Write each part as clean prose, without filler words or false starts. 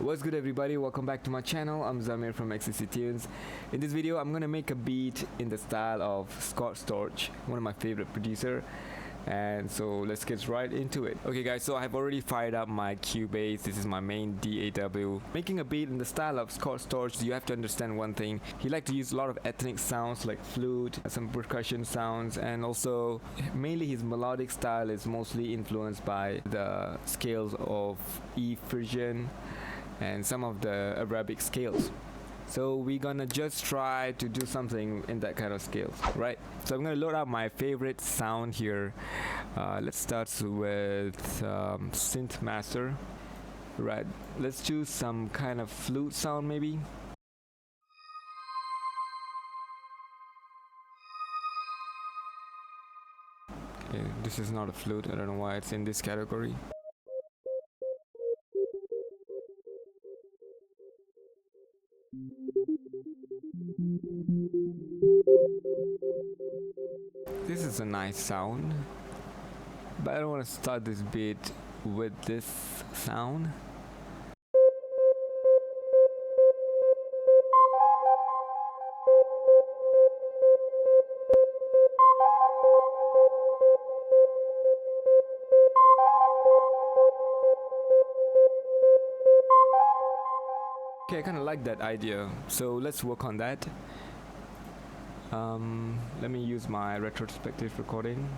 What's good everybody, welcome back to my channel. I'm Zamir from XCC Tunes. In this video I'm gonna make a beat in the style of Scott Storch, one of my favorite producer. And so let's get right into it. Okay guys, so I've already fired up my Cubase. This is my main DAW. Making a beat in the style of Scott Storch, you have to understand one thing. He likes to use a lot of ethnic sounds like flute, some percussion sounds, and also mainly his melodic style is mostly influenced by the scales of E Frisian and some of the Arabic scales. So we're gonna just try to do something in that kind of scales, right? So I'm gonna load up my favorite sound here. Let's start with synth master. Right, let's choose some kind of flute sound maybe. Okay, this is not a flute, I don't know why it's in this category. This is a nice sound, but I don't want to start this beat with this sound. Okay, I kind of like that idea, so let's work on that. Let me use my retrospective recording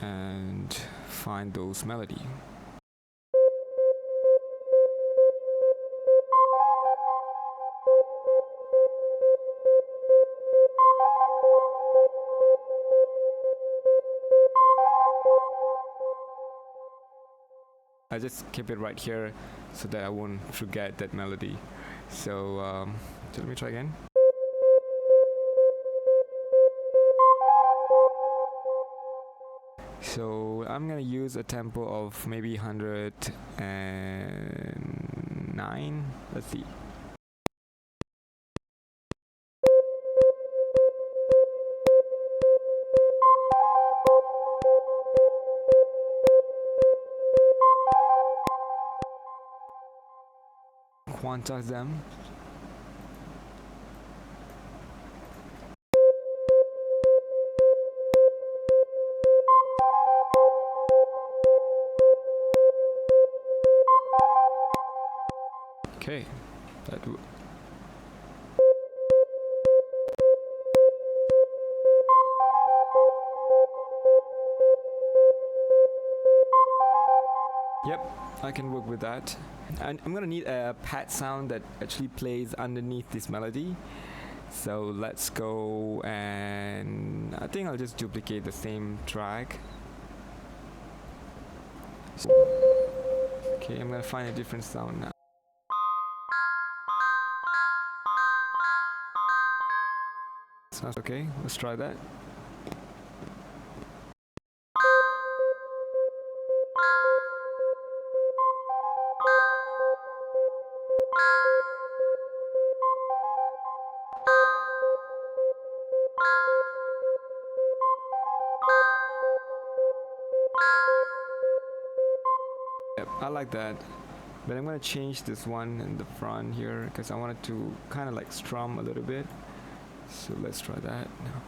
and find those melody. I just keep it right here so that I won't forget that melody. So let me try again. So I'm gonna use a tempo of maybe 109. Let's see. Quantize them. Okay, that would. Yep, I can work with that. And I'm gonna need a pad sound that actually plays underneath this melody. So let's go, and I think I'll just duplicate the same track. Okay, I'm gonna find a different sound now. Sounds okay, let's try that. Yep, I like that, but I'm gonna change this one in the front here because I want it to kind of like strum a little bit. So let's try that now.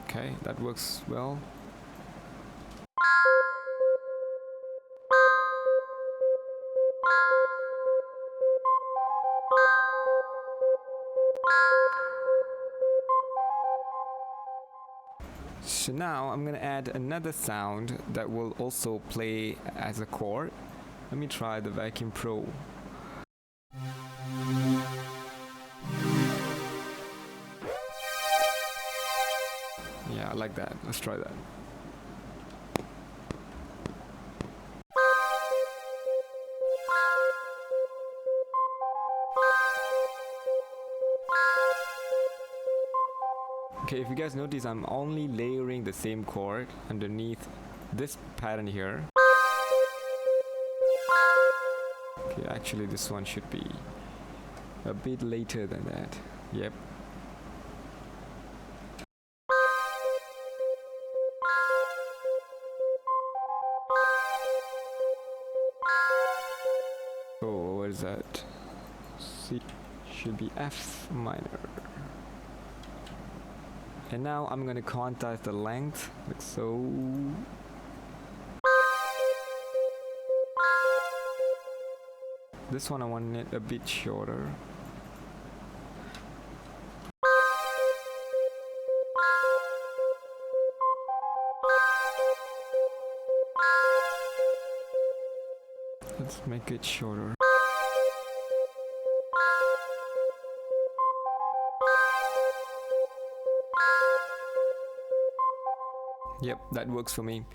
Okay, that works well. So now I'm gonna add another sound that will also play as a chord. Let me try the Vacuum Pro. Yeah, I like that. Let's try that. Okay, if you guys notice, I'm only layering the same chord underneath this pattern here. Okay, actually this one should be a bit later than that. Yep. that? C should be F minor. And now I'm gonna quantize the length, like so. This one I want it a bit shorter. Let's make it shorter. Yep, that works for me.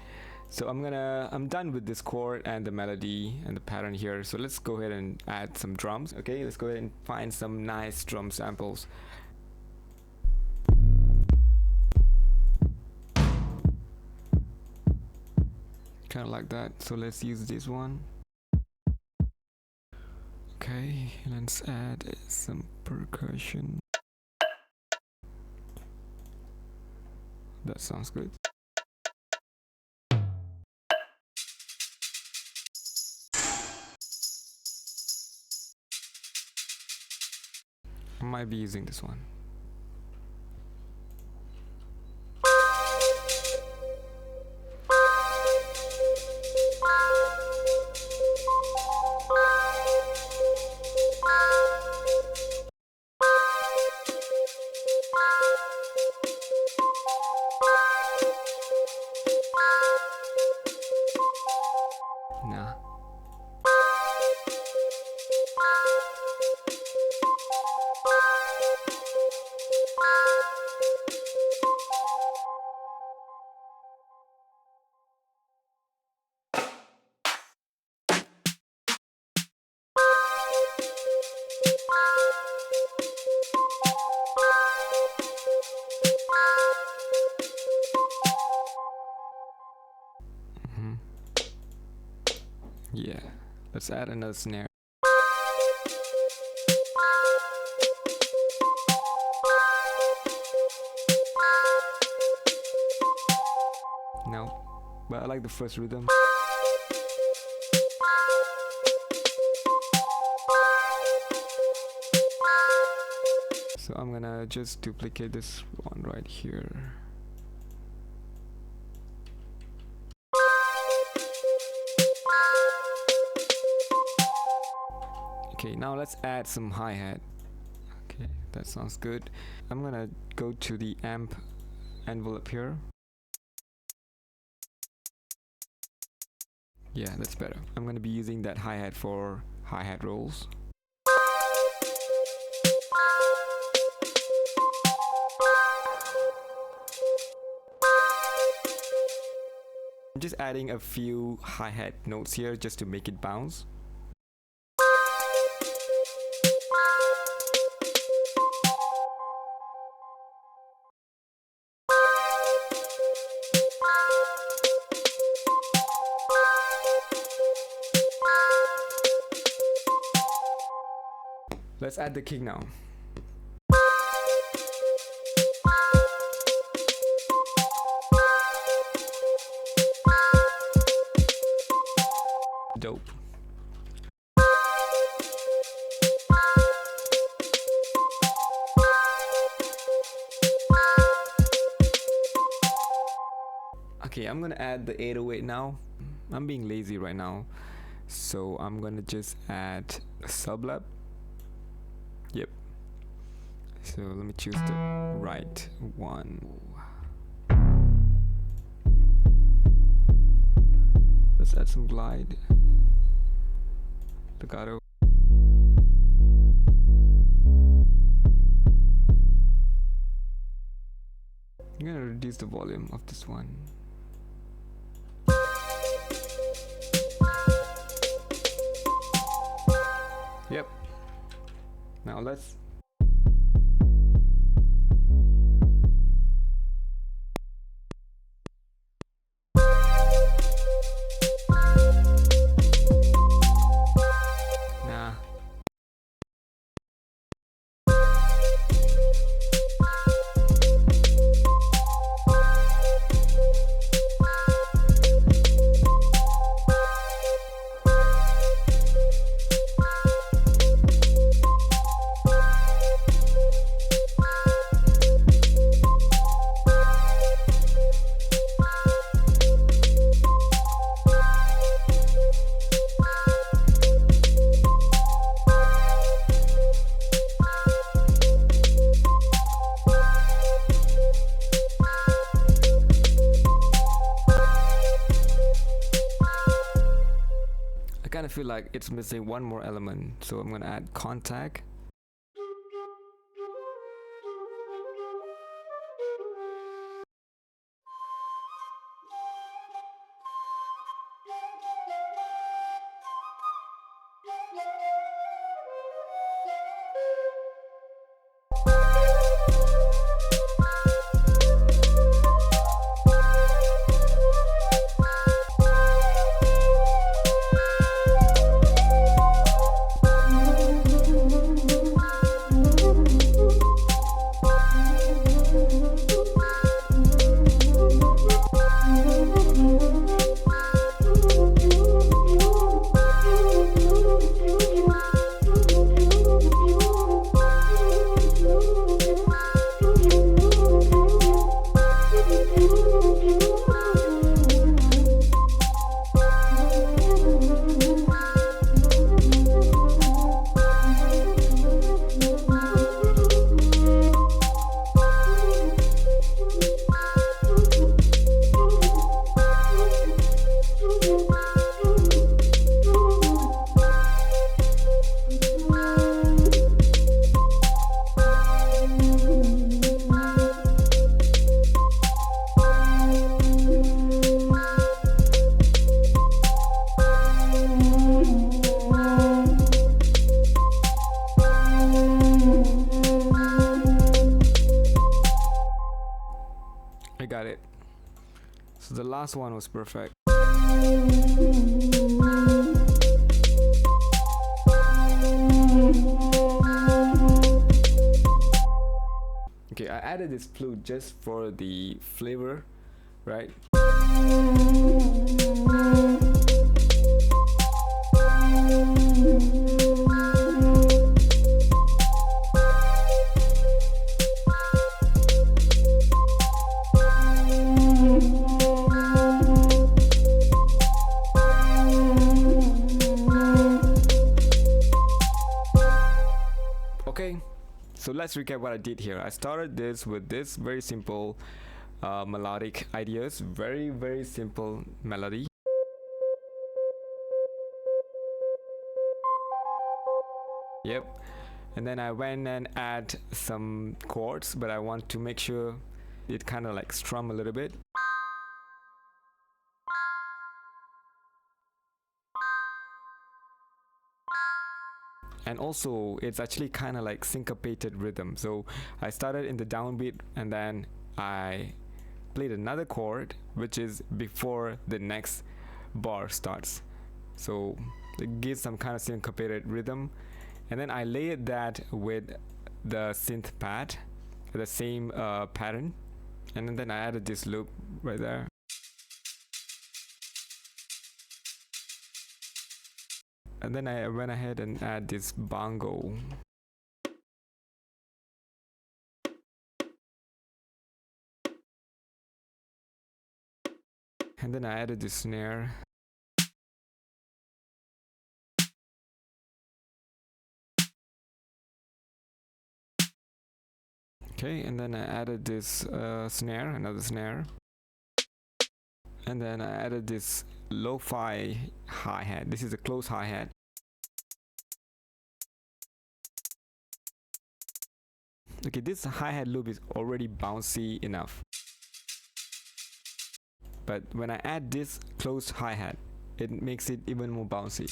So I'm done with this chord and the melody and the pattern here. So let's go ahead and add some drums. Okay, let's go ahead and find some nice drum samples. Kind of like that. So let's use this one. Okay, let's add some percussion. That sounds good. I might be using this one. Nah. Yeah, let's add another snare. No, but I like the first rhythm. So I'm gonna just duplicate this one right here. Okay, now let's add some hi-hat. Okay, that sounds good. I'm gonna go to the amp envelope here. Yeah, that's better. I'm gonna be using that hi-hat for hi-hat rolls. I'm just adding a few hi-hat notes here just to make it bounce. Let's add the kick now. Dope. Okay, I'm gonna add the 808 now. I'm being lazy right now, so I'm gonna just add a sublap. Yep. So let me choose the right one. Let's add some glide. Legato. I'm gonna reduce the volume of this one. Yep. Now let's feel like it's missing one more element, so I'm gonna add contact. I got it. So the last one was perfect. Okay, I added this flute just for the flavor, right? Okay, so let's recap what I did here. I started this with this very simple melodic ideas, very simple melody. Yep, and then I went and add some chords, but I want to make sure it kind of like strum a little bit. And also it's actually kind of like syncopated rhythm, so I started in the downbeat and then I played another chord which is before the next bar starts, so it gives some kind of syncopated rhythm, and then I layered that with the synth pad, the same pattern, and then I added this loop right there. And then I went ahead and add this bongo. And then I added the snare. Okay, and then I added this snare, another snare. And then I added this lo-fi hi-hat. This is a close hi-hat. Okay, this hi-hat loop is already bouncy enough, but when I add this closed hi-hat, it makes it even more bouncy.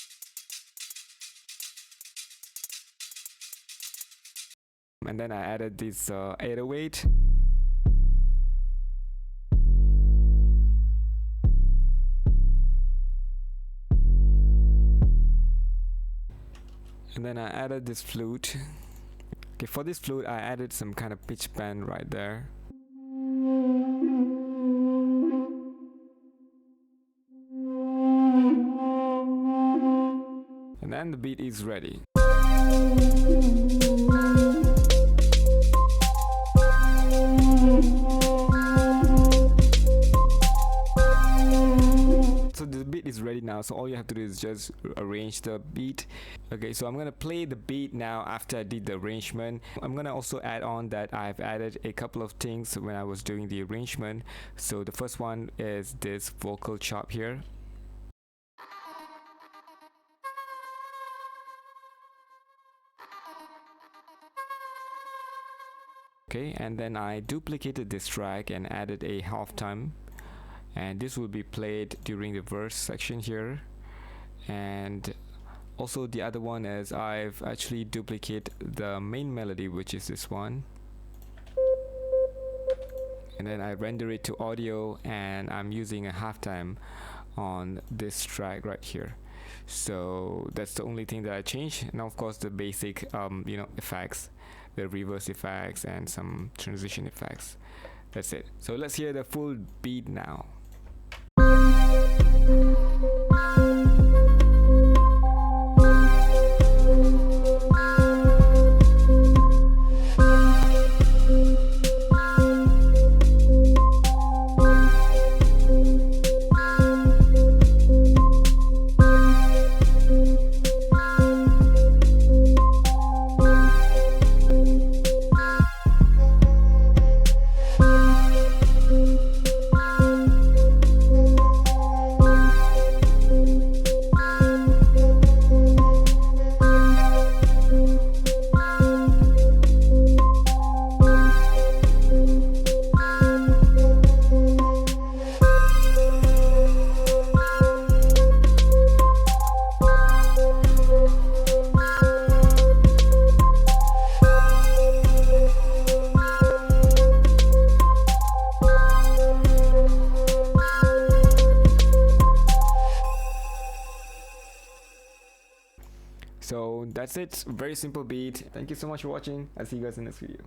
And then I added this 808. And then I added this flute. Okay, for this flute I added some kind of pitch bend right there. And then the beat is ready. So the beat is ready now, so all you have to do is just arrange the beat. Okay, so I'm gonna play the beat now after I did the arrangement. I'm gonna also add on that I've added a couple of things when I was doing the arrangement. So the first one is this vocal chop here. Okay, and then I duplicated this track and added a halftime, and this will be played during the verse section here. And also the other one is I've actually duplicated the main melody, which is this one, and then I render it to audio, and I'm using a halftime on this track right here. So that's the only thing that I changed. Now of course the basic effects, the reverse effects and some transition effects. That's it. So let's hear the full beat now. So that's it, very simple beat. Thank you so much for watching. I'll see you guys in the next video.